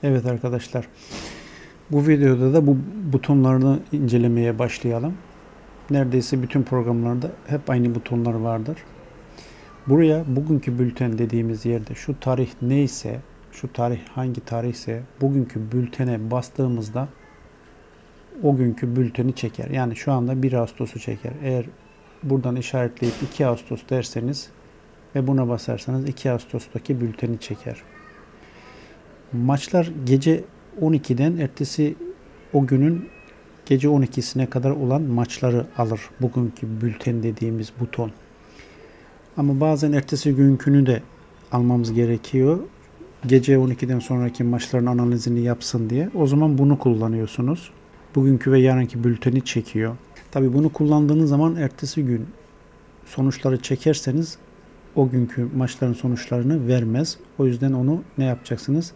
Evet arkadaşlar, bu videoda da bu butonlarını incelemeye başlayalım. Neredeyse bütün programlarda hep aynı butonlar vardır. Buraya bugünkü bülten dediğimiz yerde şu tarih neyse, şu tarih hangi tarihse bugünkü bültene bastığımızda o günkü bülteni çeker. Yani şu anda 1 Ağustos'u çeker. Eğer buradan işaretleyip 2 Ağustos derseniz ve buna basarsanız 2 Ağustos'taki bülteni çeker. Maçlar gece 12'den ertesi o günün gece 12'sine kadar olan maçları alır. Bugünkü bülten dediğimiz buton. Ama bazen ertesi günkünü de almamız gerekiyor. Gece 12'den sonraki maçların analizini yapsın diye. O zaman bunu kullanıyorsunuz. Bugünkü ve yarınki bülteni çekiyor. Tabi bunu kullandığınız zaman ertesi gün sonuçları çekerseniz o günkü maçların sonuçlarını vermez. O yüzden onu ne yapacaksınız?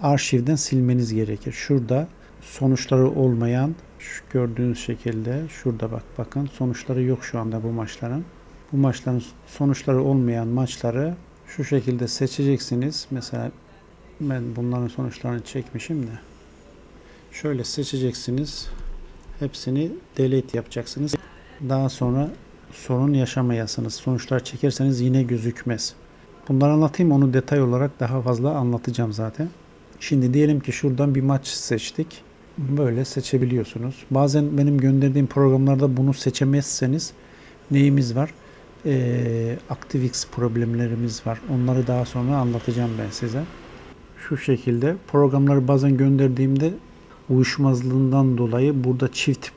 Arşivden silmeniz gerekir. Şurada sonuçları olmayan, şu gördüğünüz şekilde şurada bakın sonuçları yok şu anda bu maçların. Bu maçların sonuçları olmayan maçları şu şekilde seçeceksiniz. Mesela ben bunların sonuçlarını çekmişim de. Şöyle seçeceksiniz. Hepsini delete yapacaksınız. Daha sonra sorun yaşamayasınız. Sonuçlar çekerseniz yine gözükmez. Bunları anlatayım, onu detay olarak daha fazla anlatacağım zaten. Şimdi diyelim ki şuradan bir maç seçtik. Böyle seçebiliyorsunuz. Bazen benim gönderdiğim programlarda bunu seçemezseniz neyimiz var? ActiveX problemlerimiz var. Onları daha sonra anlatacağım ben size. Şu şekilde programları bazen gönderdiğimde uyuşmazlığından dolayı burada çift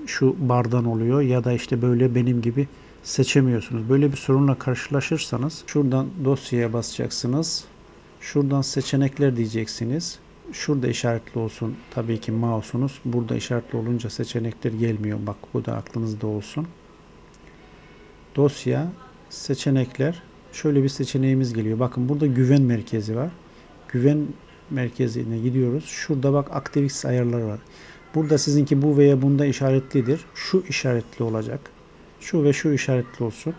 şu bardan oluyor ya da işte böyle benim gibi seçemiyorsunuz. Böyle bir sorunla karşılaşırsanız şuradan dosyaya basacaksınız. Şuradan seçenekler diyeceksiniz. Şurada işaretli olsun tabii ki mouse'unuz. Burada işaretli olunca seçenekler gelmiyor. Bak bu da aklınızda olsun. Dosya, seçenekler. Şöyle bir seçeneğimiz geliyor. Bakın burada güven merkezi var. Güven merkezine gidiyoruz. Şurada bak ActiveX ayarları var. Burada sizinki bu veya bunda işaretlidir. Şu işaretli olacak. Şu ve şu işaretli olsun.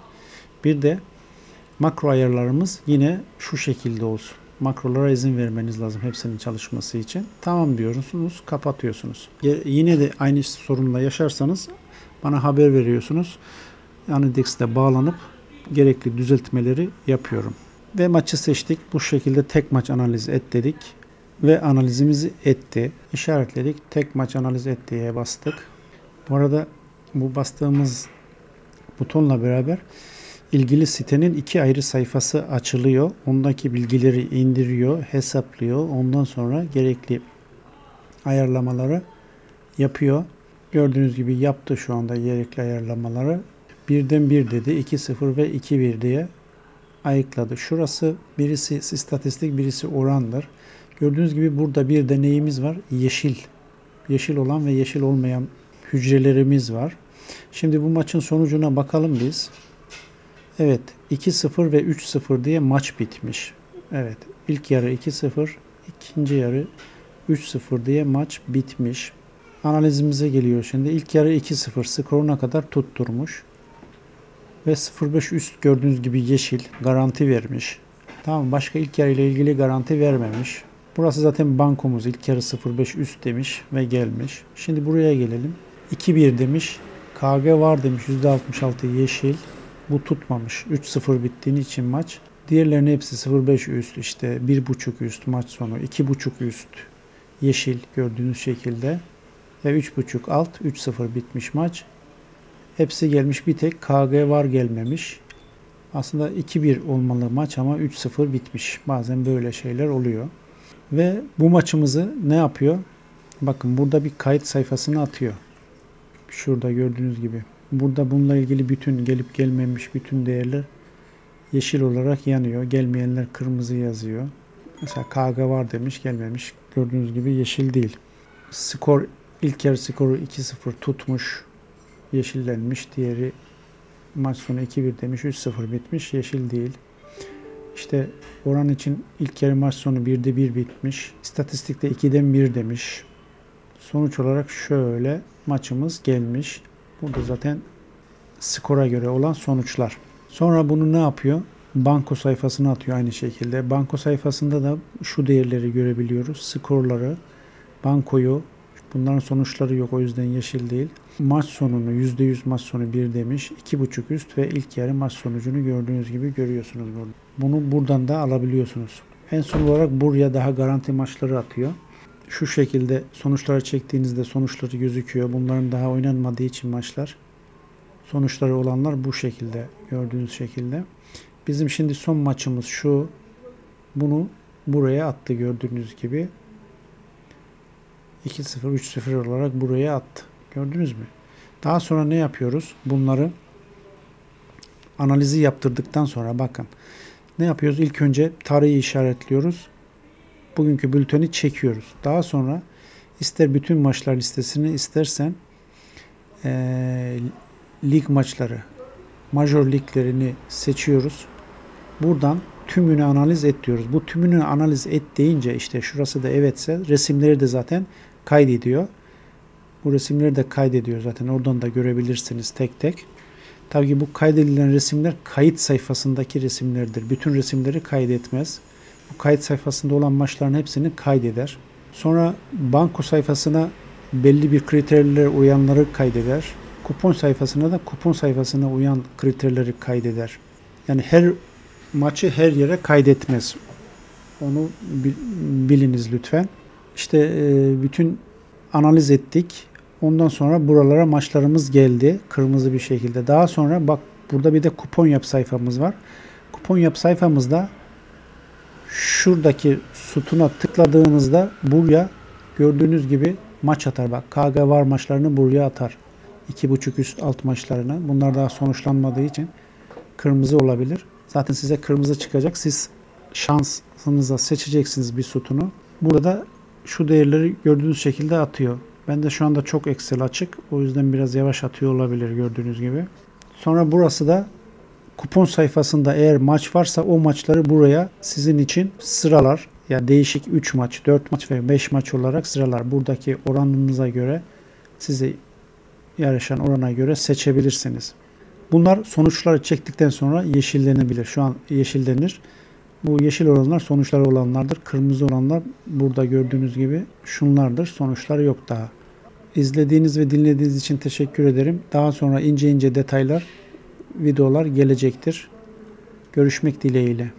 Bir de makro ayarlarımız yine şu şekilde olsun. Makrolara izin vermeniz lazım hepsinin çalışması için. Tamam diyorsunuz, kapatıyorsunuz. Yine de aynı sorunla yaşarsanız bana haber veriyorsunuz. Yandex'te bağlanıp gerekli düzeltmeleri yapıyorum. Ve maçı seçtik. Bu şekilde tek maç analiz et dedik. Ve analizimizi etti. İşaretledik. Tek maç analiz et diye bastık. Bu arada bu bastığımız butonla beraber ilgili sitenin 2 ayrı sayfası açılıyor. Ondaki bilgileri indiriyor, hesaplıyor. Ondan sonra gerekli ayarlamaları yapıyor. Gördüğünüz gibi yaptı şu anda gerekli ayarlamaları. Birden 1 dedi, 2-0 ve 2-1 diye ayıkladı. Şurası birisi istatistik, birisi orandır. Gördüğünüz gibi burada bir deneyimiz var. Yeşil. Yeşil olan ve yeşil olmayan hücrelerimiz var. Şimdi bu maçın sonucuna bakalım biz. Evet, 2-0 ve 3-0 diye maç bitmiş. Evet, ilk yarı 2-0, ikinci yarı 3-0 diye maç bitmiş. Analizimize geliyor şimdi. İlk yarı 2-0 skoruna kadar tutturmuş. Ve 0.5 üst gördüğünüz gibi yeşil garanti vermiş. Tamam, başka ilk yarı ile ilgili garanti vermemiş. Burası zaten bankomuz, ilk yarı 0.5 üst demiş ve gelmiş. Şimdi buraya gelelim. 2-1 demiş. KG var demiş. %66 yeşil. Bu tutmamış. 3-0 bittiğin için maç. Diğerlerinin hepsi 0.5 üst, işte 1.5 üst maç sonu, 2.5 üst yeşil gördüğünüz şekilde ve 3.5 alt 3-0 bitmiş maç. Hepsi gelmiş, bir tek KG var gelmemiş. Aslında 2-1 olmalı maç ama 3-0 bitmiş. Bazen böyle şeyler oluyor. Ve bu maçımızı ne yapıyor? Bakın burada bir kayıt sayfasını atıyor. Şurada gördüğünüz gibi. Burada bununla ilgili bütün gelip gelmemiş bütün değerler yeşil olarak yanıyor. Gelmeyenler kırmızı yazıyor. Mesela KG var demiş, gelmemiş. Gördüğünüz gibi yeşil değil. Skor, ilk yarı skoru 2-0 tutmuş. Yeşillenmiş. Diğeri maç sonu 2-1 demiş. 3-0 bitmiş. Yeşil değil. İşte oran için ilk yarı maç sonu 1'de 1 bitmiş. İstatistikte 2'den 1 demiş. Sonuç olarak şöyle maçımız gelmiş. Burada zaten skora göre olan sonuçlar. Sonra bunu ne yapıyor? banko sayfasına atıyor aynı şekilde. Banko sayfasında da şu değerleri görebiliyoruz. Skorları, bankoyu, bunların sonuçları yok o yüzden yeşil değil. Maç sonunu %100 maç sonu 1 demiş. 2.5 üst ve ilk yarı maç sonucunu gördüğünüz gibi görüyorsunuz burada. Bunu buradan da alabiliyorsunuz. En son olarak buraya daha garanti maçları atıyor. Şu şekilde sonuçları çektiğinizde sonuçları gözüküyor. Bunların daha oynanmadığı için maçlar. Sonuçları olanlar bu şekilde, gördüğünüz şekilde. Bizim şimdi son maçımız şu. Bunu buraya attı gördüğünüz gibi. 2-0, 3-0 olarak buraya attı. Gördünüz mü? Daha sonra ne yapıyoruz? Bunları analizi yaptırdıktan sonra bakın. Ne yapıyoruz? İlk önce tarihi işaretliyoruz. Bugünkü bülteni çekiyoruz. Daha sonra ister bütün maçlar listesini istersen lig maçları, major liglerini seçiyoruz. Buradan tümünü analiz et diyoruz. Bu tümünü analiz et deyince işte şurası da evetse resimleri de zaten kaydediyor. Bu resimleri de kaydediyor zaten. Oradan da görebilirsiniz tek tek. Tabii ki bu kaydedilen resimler kayıt sayfasındaki resimlerdir. Bütün resimleri kaydetmez. Bu kayıt sayfasında olan maçların hepsini kaydeder. Sonra banko sayfasına belli bir kriterlere uyanları kaydeder. Kupon sayfasına da kupon sayfasına uyan kriterleri kaydeder. Yani her maçı her yere kaydetmez. Onu biliniz lütfen. İşte bütün analiz ettik. Ondan sonra buralara maçlarımız geldi. Kırmızı bir şekilde. Daha sonra bak burada bir de kupon yap sayfamız var. Kupon yap sayfamızda şuradaki sütuna tıkladığınızda buraya gördüğünüz gibi maç atar. Bak KG var maçlarını buraya atar. 2.5 üst alt maçlarını. Bunlar daha sonuçlanmadığı için kırmızı olabilir. Zaten size kırmızı çıkacak. Siz şansınıza seçeceksiniz bir sütunu. Burada şu değerleri gördüğünüz şekilde atıyor. Ben de şu anda çok Excel açık. O yüzden biraz yavaş atıyor olabilir gördüğünüz gibi. Sonra burası da kupon sayfasında eğer maç varsa o maçları buraya sizin için sıralar. Yani değişik 3 maç, 4 maç ve 5 maç olarak sıralar. Buradaki oranınıza göre size yarışan orana göre seçebilirsiniz. Bunlar sonuçları çektikten sonra yeşillenebilir. Şu an yeşillenir. Bu yeşil olanlar sonuçları olanlardır. Kırmızı olanlar burada gördüğünüz gibi şunlardır. Sonuçları yok daha. İzlediğiniz ve dinlediğiniz için teşekkür ederim. Daha sonra ince ince detaylar, videolar gelecektir. Görüşmek dileğiyle.